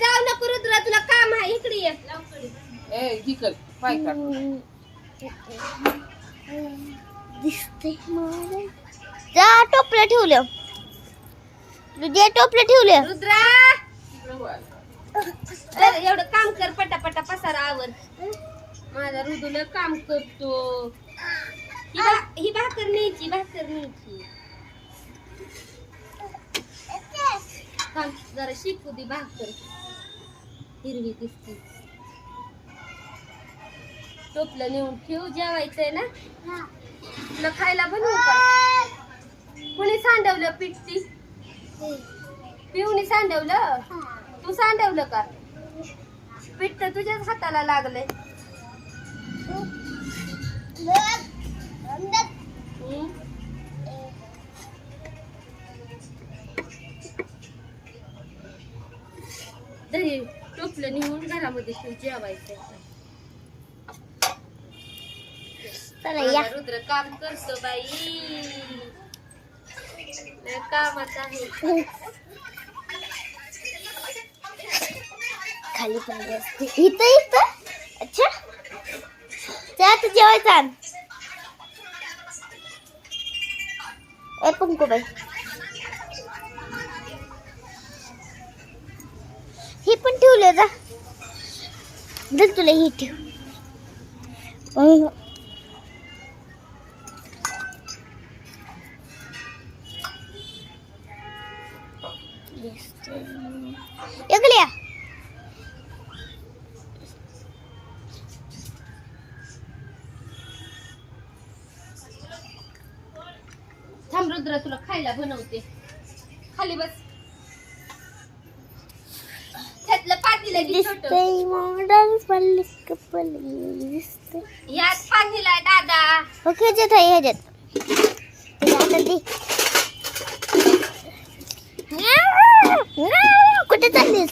जाऊ नको रुद्रा, तुला काम आहे. इकडे ये हिकल पाय काढ. दिसते मला. जा टोपलं ठेवलं. तुझे टोपलं ठेवलं. रुद्रा, एवढं काम कर, पटापटा पसारा आवर. माझा रुदूला काम करतो. ही भाकर न्यायची, भाकर न्यायची. काम जरा शिकू दे. भाकर हिरवी दिसते. टोपलं नेऊन ठेव. जेवायचंय ना तुला? खायला बनवू का? कोणी सांडवलं पीठ? ती पिऊनी सांडवलं? तू सांडवलं का? पीठ तर तुझ्याच हाताला लागलंय. दही टोपलं नेऊन घरामध्ये ठेव. जेवायचंय. चला रुद्र काम करतो बाई. कामाच आहे. खाली पाहिजे असते. इथं अच्छा. आता जेवायचं आण. ए कुंकुबाई, हे पण ठेवलं जा. दर तुला हे ठेव. एकल्या थांब रुद्र, तुला खायला बनवते. खाली बस. त्यातलं पातीला घे छोटं. दिसतंय मॉडेल पल्ली कपल दिसतंय. यात पातीला आहे दादा. ओके ह्याच्यात आहे ह्याच्यात. आता दे. कुठे चाललीस?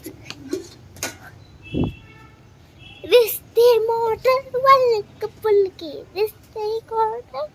दिसते मॉडेल वाले कपल की दिसते मॉडेल